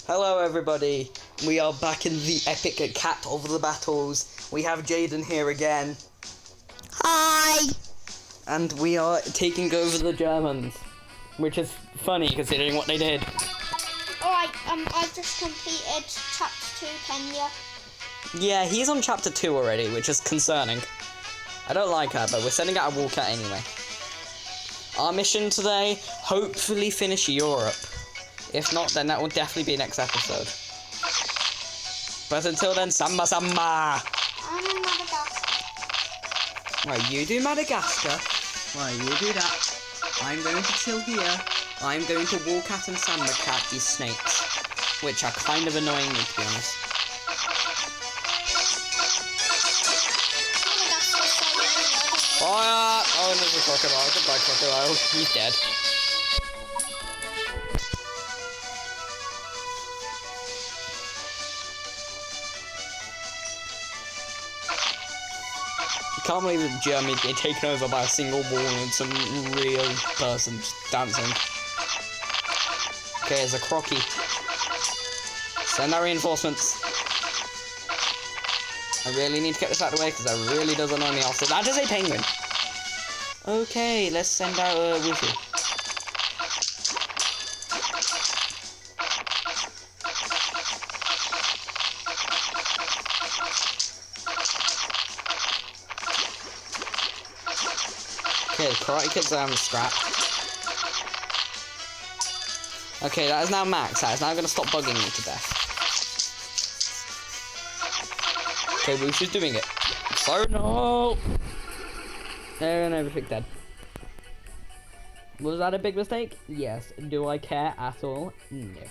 Hello everybody, we are back in the epic cat of the battles. We have Jaden here again. Hi! And we are taking over the Germans. Which is funny considering what they did. Alright, I've just completed chapter 2, Kenya. Yeah, he's on chapter 2 already, which is concerning. I don't like her, but we're sending out a walkout anyway. Our mission today, hopefully finish Europe. If not, then that will definitely be next episode. But until then, Samba Samba! I'm in Madagascar. Right, you do Madagascar. Right, you do that. I'm going to chill here. I'm going to walk at and Samba cat these snakes. Which are kind of annoying me, to be honest. Fire! Oh, there's a crocodile. Goodbye, crocodile. He's dead. I can't believe that Germany get taken over by a single wall and some real person just dancing. Okay, there's a crocky. Send our reinforcements. I really need to get this out of the way because that really does annoy me after. That is a penguin. Okay, let's send out a whistle. Okay, the Karate Kid's are on the scrap. Okay, that is now max. That is now going to stop bugging me to death. Okay, Woosh is doing it. So no! There and everything dead. Was that a big mistake? Yes. Do I care at all? No.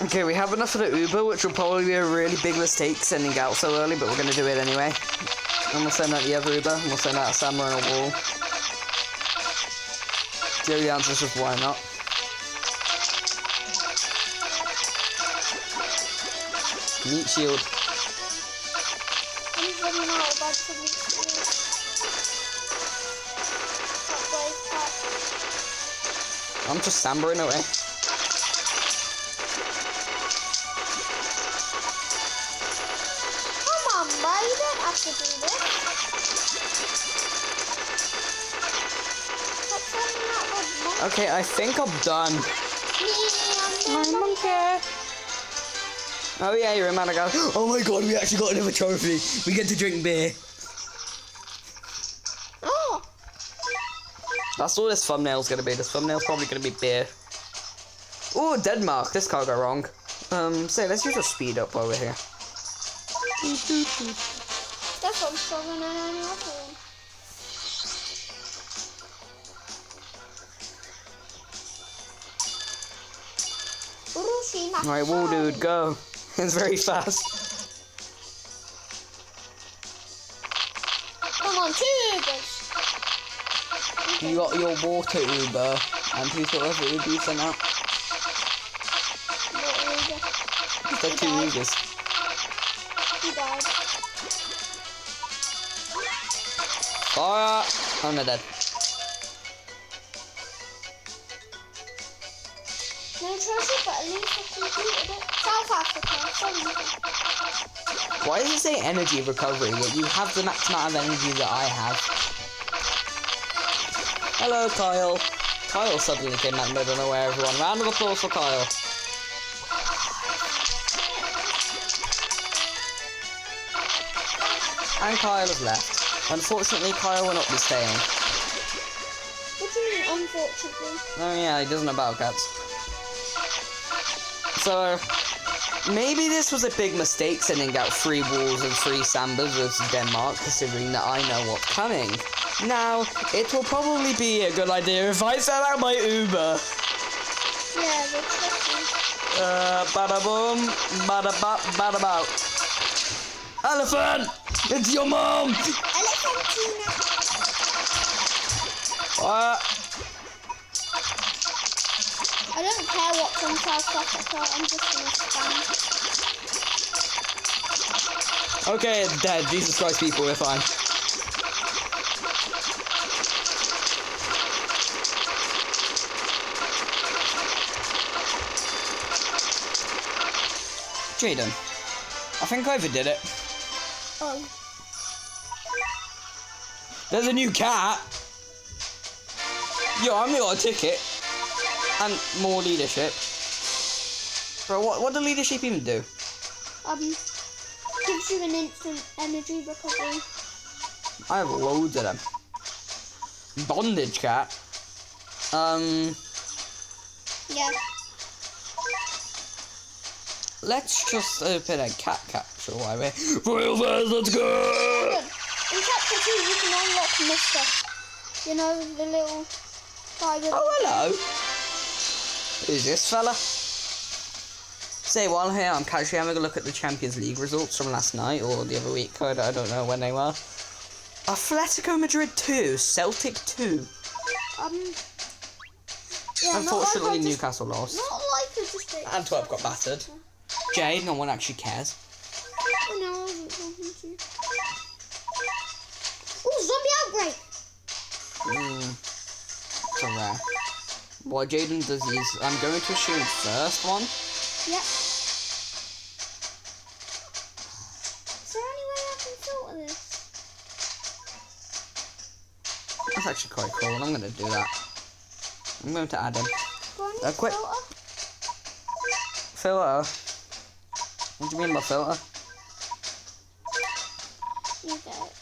Okay, we have enough of the Uber, which will probably be a really big mistake sending out so early, but we're going to do it anyway. And we'll send out the other Uber, and we'll send out a Samurai and a wall. The answer is just why not. Meat shield. I'm running out of bags for meat shield. I'm just Sambering away. Come on, bro, you don't have to do this. Stop sending out the monkey. Okay, I think I'm done. I'm monkey. Oh yeah, you're in Madagascar. Oh my god, we actually got another trophy. We get to drink beer. Oh. That's all this thumbnail's gonna be. This thumbnail's probably gonna be beer. Oh, Denmark. This can't go wrong. So let's use a speed up while we're here. That's what I'm struggling on any other one. Alright, wall dude, go. It's very fast. Come on, 2 Ubers. You got your water Uber, and who's the other Uber you sent out? What Uber? You said 2 Ubers. He died. Fire! Oh, no, dead. No treasure, but at least I completed it. South Africa, Why does it say energy recovery? Yet you have the max amount of energy that I have. Hello, Kyle. Kyle suddenly came out of nowhere, everyone. Round of applause for Kyle. And Kyle has left. Unfortunately, Kyle will not be staying. What do you mean, unfortunately? Oh yeah, he doesn't know battle cats. So, maybe this was a big mistake sending out 3 walls and 3 Sambas versus Denmark, considering that I know what's coming. Now, it will probably be a good idea if I send out my Uber. Yeah, they're tricky. Bada boom, bada bop, bada bout. Elephant! It's your mom! Elephantina. I don't care what's on South Africa, I'm just gonna stand. Okay, it's dead. Jesus Christ, people, we're fine. Jaden, I think I overdid it. Oh. There's a new cat. Yo, I only got a ticket. And more leadership. Bro, what does leadership even do? Gives you an instant energy recovery. I have loads of them. Bondage cat. Yeah. Let's just open a cat capsule while we're real fast. Let's go. In chapter 2, you can unlock Mister. You know, the little guy with... Oh, hello. Who's this fella? Say, while here, I'm casually having a look at the Champions League results from last night or the other week. I don't know when they were. Atletico Madrid 2, Celtic 2. Yeah, Unfortunately, Newcastle lost. Not like it just... Antwerp got battered. Jade, no one actually cares. Oh, no, I wasn't talking to you. Oh, zombie outbreak! It's a rare. What Jaden does is, I'm going to assume first one. Yep. Is there any way I can filter this? That's actually quite cool, and I'm going to do that. I'm going to add him. Do I need Quick. filter? Filter? What do you mean by filter? You get it.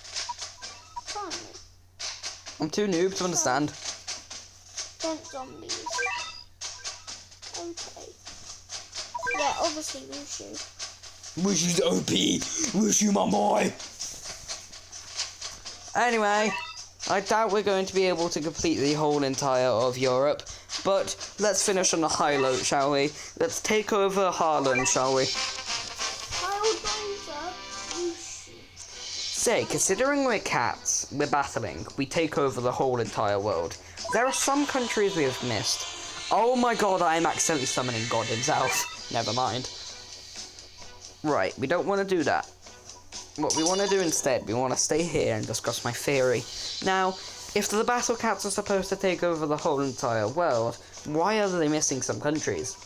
Finally. I'm too noob to understand. Don't zombies. Okay. Yeah, obviously Wushu. Wushu's OP! Wushu, my boy! Anyway, I doubt we're going to be able to complete the whole entire of Europe, but let's finish on a high note, shall we? Let's take over Haaland, shall we? Say, considering we're cats, we're battling, we take over the whole entire world. There are some countries we have missed. Oh my god, I am accidentally summoning God himself. Never mind. Right, we don't want to do that. What we want to do instead, we want to stay here and discuss my theory. Now, if the battle cats are supposed to take over the whole entire world, why are they missing some countries?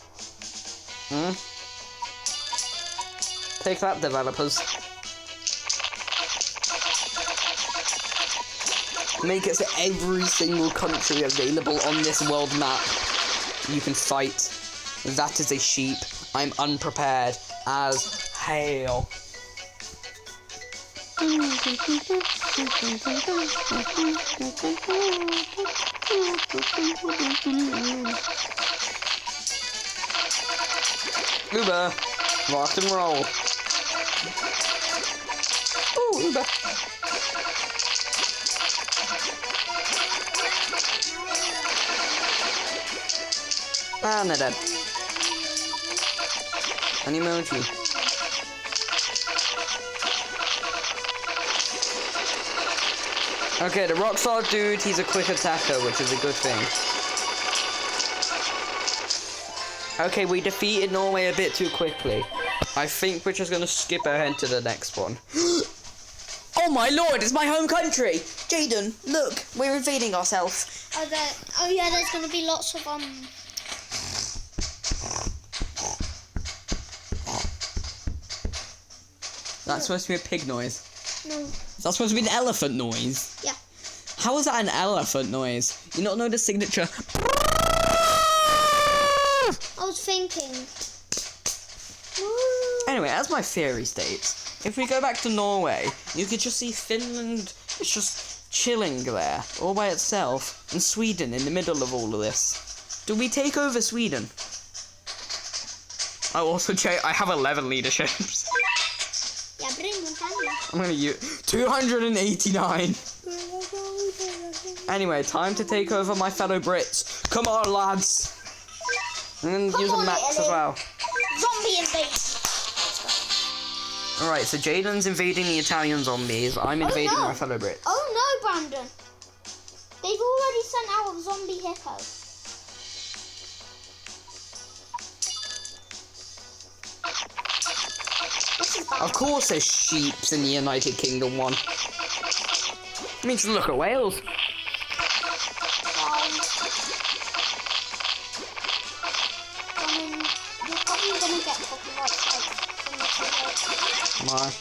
Take that, developers. Make it so every single country available on this world map you can fight. That is a sheep. I'm unprepared as hail. Uber, rock and roll. Ooh, Uber. And they're dead. An emoji. Okay, the Rockstar dude, he's a quick attacker, which is a good thing. Okay, we defeated Norway a bit too quickly. I think we're just gonna skip ahead to the next one. Oh my lord, it's my home country! Jaden, look, we're invading ourselves. Oh yeah, there's gonna be lots of That's supposed to be a pig noise. No. That's supposed to be an elephant noise. Yeah. How is that an elephant noise? You not know the signature? I was thinking. Anyway, as my theory states, if we go back to Norway, you could just see Finland, it's just chilling there, all by itself, and Sweden in the middle of all of this. Do we take over Sweden? I also I have 11 leaderships. Yeah, I'm gonna use 289. Anyway, time to take over my fellow Brits. Come on, lads. I'm gonna use a max as well. Zombie invasion. Alright, so Jaden's invading the Italian zombies. I'm invading my fellow Brits. Oh no, Brandon. They've already sent out a zombie hippo. Of course there's sheeps in the United Kingdom one. I mean, just look at Wales. You're probably gonna get copyright strikes from Why?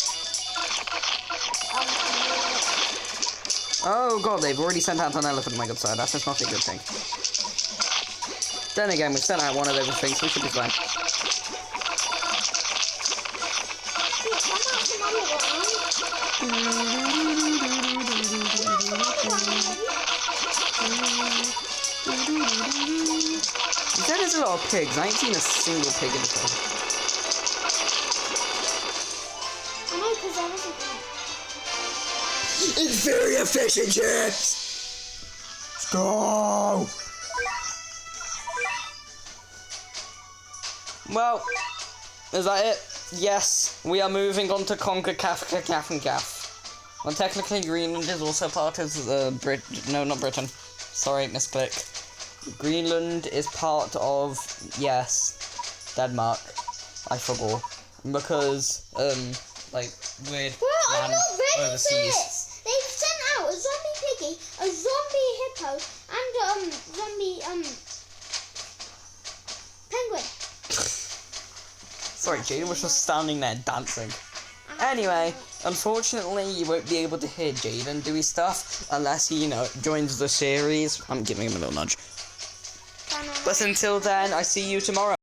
Oh god, they've already sent out an elephant on my good side. That's just not a good thing. Then again, we've sent out one of everything, so we should be fine. You said there's a lot of pigs. I ain't seen a single pig in this one. I know, because there wasn't one. It's very efficient, chips! Let's go! Well, is that it? Yes, we are moving on to conquer Calf. Well, technically Greenland is also part of the no, not Britain. Sorry, misclick. Greenland is part of, yes, Denmark. I forgot. Because, like, weird Well, I'm land not ready overseas. for this. They've sent out a zombie piggy, a zombie hippo, and zombie penguin. Sorry, Jaden was just standing there dancing. Anyway, unfortunately, you won't be able to hear Jaden doing stuff unless he, joins the series. I'm giving him a little nudge. But until then, I see you tomorrow.